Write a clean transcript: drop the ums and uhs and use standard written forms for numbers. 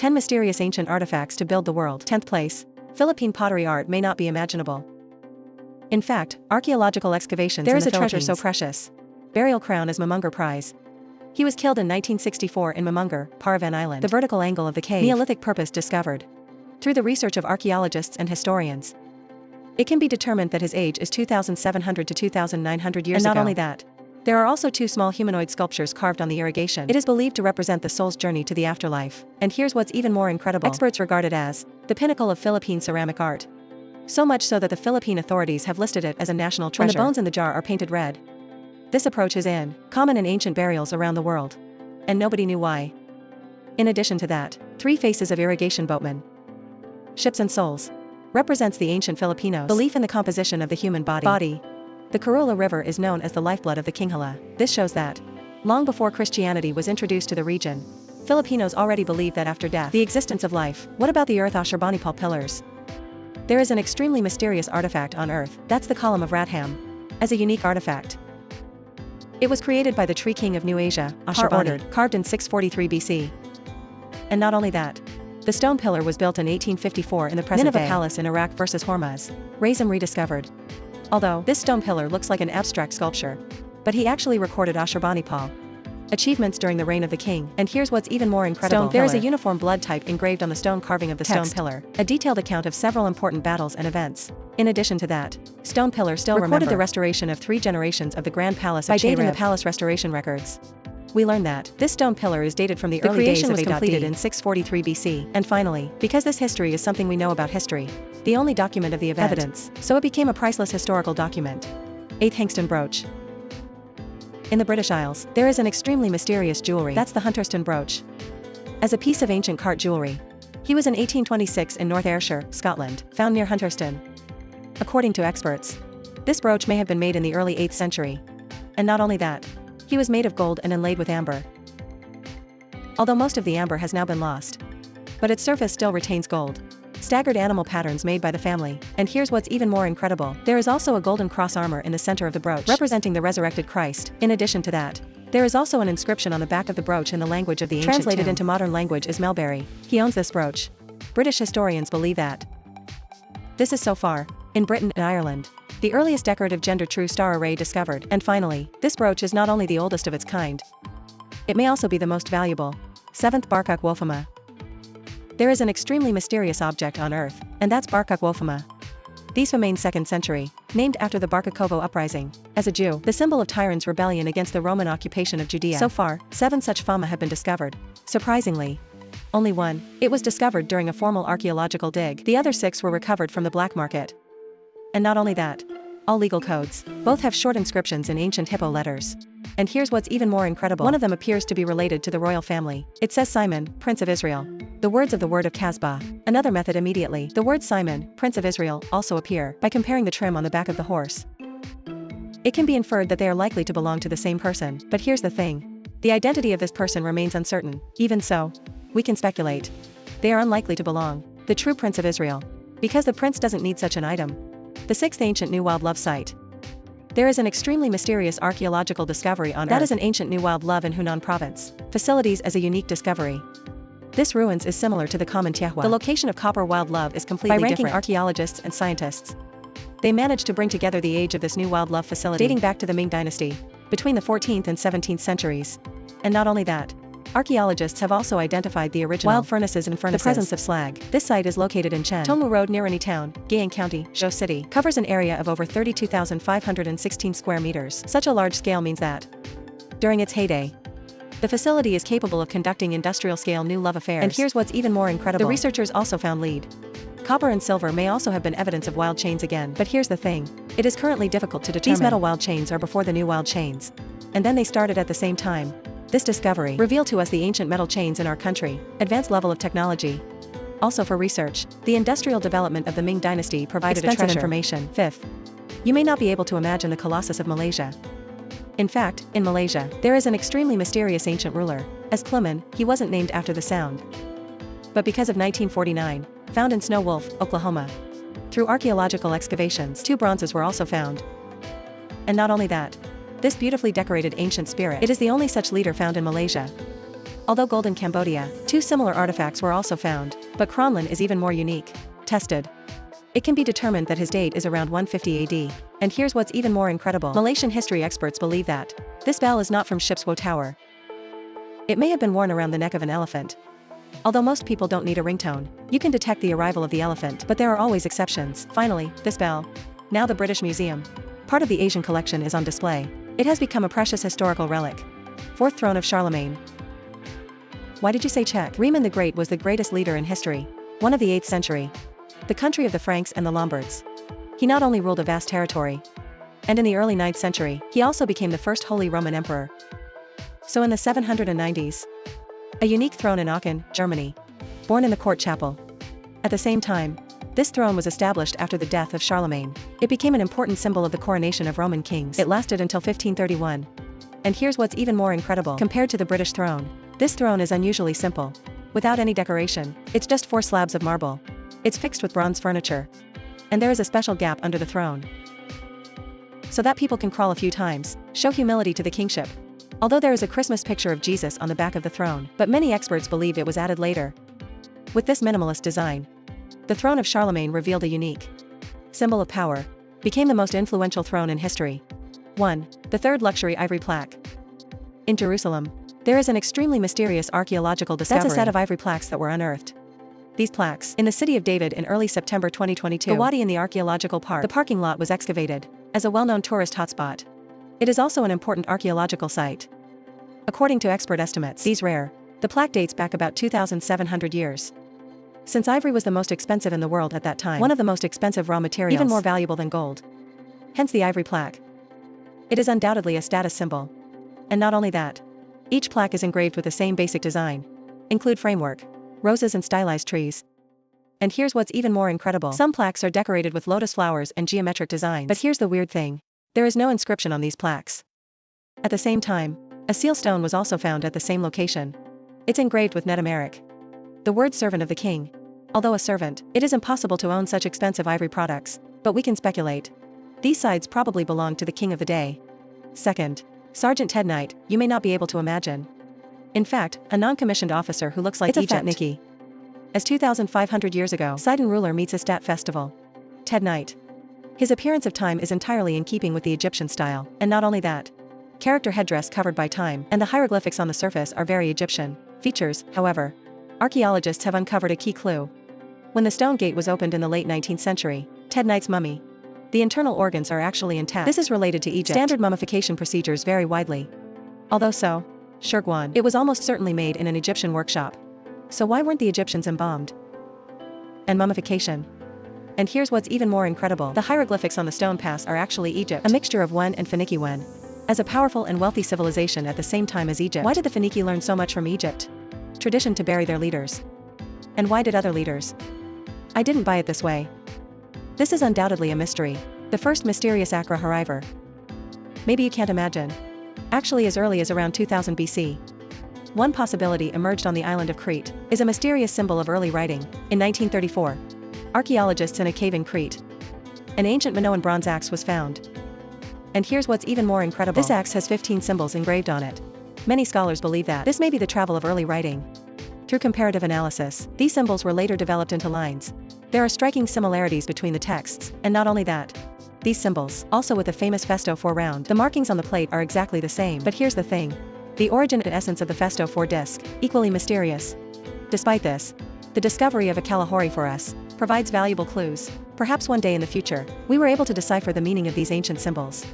10 mysterious ancient artifacts to build the world. 10th place. Philippine pottery art may not be imaginable. In fact, archaeological excavations There in is the a treasure Philippines. so precious. Burial crown as Mamungar prize. He was killed in 1964 in Mamungar, Paravan Island. The vertical angle of the cave. Neolithic purpose discovered. Through the research of archaeologists and historians, it can be determined that his age is 2,700 to 2,900 years ago. And not only that, there are also two small humanoid sculptures carved on the irrigation. It is believed to represent the soul's journey to the afterlife. And here's what's even more incredible. Experts regard it as the pinnacle of Philippine ceramic art. So much so that the Philippine authorities have listed it as a national treasure. When the bones in the jar are painted red. This approach is common in ancient burials around the world. And nobody knew why. In addition to that, 3 faces of irrigation boatmen, ships and souls, represents the ancient Filipinos' belief in the composition of the human body. The Carula River is known as the lifeblood of the Kinghala. This shows that, long before Christianity was introduced to the region, Filipinos already believed that after death, the existence of life. What about the Earth Ashurbanipal pillars? There is an extremely mysterious artifact on Earth, that's the Column of Ratham, as a unique artifact. It was created by the Tree King of New Asia, Ashurbanipal, carved in 643 BC. And not only that, the stone pillar was built in 1854 in the present Nineveh Palace in Iraq versus Hormuz. Razum rediscovered. Although, this stone pillar looks like an abstract sculpture, but he actually recorded Ashurbanipal achievements during the reign of the king. And here's what's even more incredible. There is a uniform blood type engraved on the stone carving of the stone pillar, a detailed account of several important battles and events. In addition to that, stone pillar still recorded the restoration of 3 generations of the Grand Palace of By dating the palace restoration records, we learn that this stone pillar is dated from the early days of the creation was completed in 643 BC. And finally, because this history is something we know about history, the only document of the event, evidence, so it became a priceless historical document. 8th Hunterston brooch. In the British Isles, there is an extremely mysterious jewelry. That's the Hunterston brooch. As a piece of ancient cart jewelry, he was in 1826 in North Ayrshire, Scotland, found near Hunterston. According to experts, this brooch may have been made in the early 8th century. And not only that, he was made of gold and inlaid with amber. Although most of the amber has now been lost, but its surface still retains gold. Staggered animal patterns made by the family. And here's what's even more incredible. There is also a golden cross armor in the center of the brooch, representing the resurrected Christ. In addition to that, there is also an inscription on the back of the brooch in the language of the ancient Translated into modern language is Melberry. He owns this brooch. British historians believe that. This is so far, in Britain and Ireland, the earliest decorative gender true star array discovered. And finally, this brooch is not only the oldest of its kind, it may also be the most valuable. 7th Barak Wola. There is an extremely mysterious object on Earth, and that's Barak Wola. These remain 2nd century, named after the Barcakovo uprising. As a Jew, the symbol of tyrants' rebellion against the Roman occupation of Judea. So far, 7 such fama have been discovered. Surprisingly, only one. It was discovered during a formal archaeological dig. The other 6 were recovered from the black market. And not only that, all legal codes, both have short inscriptions in ancient Hippo letters. And here's what's even more incredible. One of them appears to be related to the royal family. It says Simon, Prince of Israel. The words of the word of Casbah. Another method immediately. The words Simon, Prince of Israel, also appear by comparing the trim on the back of the horse. It can be inferred that they are likely to belong to the same person. But here's the thing. The identity of this person remains uncertain. Even so, we can speculate. They are unlikely to belong. The true Prince of Israel. Because the prince doesn't need such an item. The 6th ancient New Wild Love site. There is an extremely mysterious archaeological discovery on Earth. That is an ancient New Wild Love in Hunan province. Facilities as a unique discovery. This ruins is similar to the common Tiahua. The location of copper wild love is completely different. By ranking archaeologists and scientists, they managed to bring together the age of this New Wild Love facility dating back to the Ming Dynasty, between the 14th and 17th centuries. And not only that, archaeologists have also identified the original wild furnaces and furnaces. The presence of slag. This site is located in Chen Tomu Road near Rani Town, Gayang County, Zhou City. Covers an area of over 32,516 square meters. Such a large scale means that, during its heyday, the facility is capable of conducting industrial-scale new love affairs. And here's what's even more incredible. The researchers also found lead. Copper and silver may also have been evidence of wild chains again. But here's the thing. It is currently difficult to determine. These metal wild chains are before the new wild chains. And then they started at the same time. This discovery revealed to us the ancient metal chains in our country, advanced level of technology. Also for research, the industrial development of the Ming Dynasty provided expensive information. 5th. You may not be able to imagine the Colossus of Malaysia. In fact, in Malaysia, there is an extremely mysterious ancient ruler. As Kluman, he wasn't named after the sound, but because of 1949, found in Snow Wolf, Oklahoma. Through archaeological excavations, 2 bronzes were also found. And not only that, this beautifully decorated ancient spirit, it is the only such leader found in Malaysia. Although gold in Cambodia, two similar artifacts were also found, but Kronlin is even more unique. Tested. It can be determined that his date is around 150 AD. And here's what's even more incredible. Malaysian history experts believe that this bell is not from Shipswo Tower. It may have been worn around the neck of an elephant. Although most people don't need a ringtone, you can detect the arrival of the elephant, but there are always exceptions. Finally, this bell. Now the British Museum. Part of the Asian collection is on display. It has become a precious historical relic. Fourth throne of Charlemagne. Why did you say Czech? Riemann the Great was the greatest leader in history. One of the 8th century. The country of the Franks and the Lombards. He not only ruled a vast territory, and in the early 9th century, he also became the first Holy Roman Emperor. So in the 790s, a unique throne in Aachen, Germany. Born in the court chapel. At the same time, this throne was established after the death of Charlemagne. It became an important symbol of the coronation of Roman kings. It lasted until 1531. And here's what's even more incredible. Compared to the British throne, this throne is unusually simple. Without any decoration, it's just 4 slabs of marble. It's fixed with bronze furniture. And there is a special gap under the throne, so that people can crawl a few times, show humility to the kingship. Although there is a Christmas picture of Jesus on the back of the throne, but many experts believe it was added later. With this minimalist design, the throne of Charlemagne revealed a unique symbol of power, became the most influential throne in history. 1. The third luxury ivory plaque. In Jerusalem, there is an extremely mysterious archaeological discovery. That's a set of ivory plaques that were unearthed. These plaques, in the city of David in early September 2022, the Wadi in the archaeological park, the parking lot was excavated as a well-known tourist hotspot. It is also an important archaeological site. According to expert estimates, the plaque dates back about 2,700 years. Since ivory was the most expensive in the world at that time, one of the most expensive raw materials, even more valuable than gold. Hence the ivory plaque. It is undoubtedly a status symbol. And not only that, each plaque is engraved with the same basic design. Include framework, roses and stylized trees. And here's what's even more incredible. Some plaques are decorated with lotus flowers and geometric designs. But here's the weird thing. There is no inscription on these plaques. At the same time, a seal stone was also found at the same location. It's engraved with Netameric. The word servant of the king. Although a servant, it is impossible to own such expensive ivory products, but we can speculate. These sides probably belonged to the king of the day. Second, Sergeant Ted Knight, you may not be able to imagine. In fact, a non-commissioned officer who looks like Egypt Nikki. As 2,500 years ago, Sidon ruler meets a stat festival. Ted Knight. His appearance of time is entirely in keeping with the Egyptian style, and not only that. Character headdress covered by time, and the hieroglyphics on the surface are very Egyptian. Features, however. Archaeologists have uncovered a key clue. When the stone gate was opened in the late 19th century, Ted Knight's mummy. The internal organs are actually intact. This is related to Egypt. Standard mummification procedures vary widely. Although so, Shurgwan, it was almost certainly made in an Egyptian workshop. So why weren't the Egyptians embalmed? And mummification. And here's what's even more incredible. The hieroglyphics on the stone pass are actually Egypt, a mixture of Wen and Phoenician Wen. As a powerful and wealthy civilization at the same time as Egypt. Why did the Phoenicians learn so much from Egypt? Tradition to bury their leaders. And why did other leaders? I didn't buy it this way. This is undoubtedly a mystery. The first mysterious Accra arriver. Maybe you can't imagine. Actually, as early as around 2000 BC. One possibility emerged on the island of Crete, is a mysterious symbol of early writing. In 1934, archaeologists in a cave in Crete, an ancient Minoan bronze axe was found. And here's what's even more incredible. This axe has 15 symbols engraved on it. Many scholars believe that this may be the travel of early writing. Through comparative analysis, these symbols were later developed into lines. There are striking similarities between the texts, and not only that. These symbols, also with the famous Festo 4 round, the markings on the plate are exactly the same. But here's the thing. The origin and essence of the Festo 4 disc, equally mysterious. Despite this, the discovery of a Kalahari for us, provides valuable clues. Perhaps one day in the future, we were able to decipher the meaning of these ancient symbols.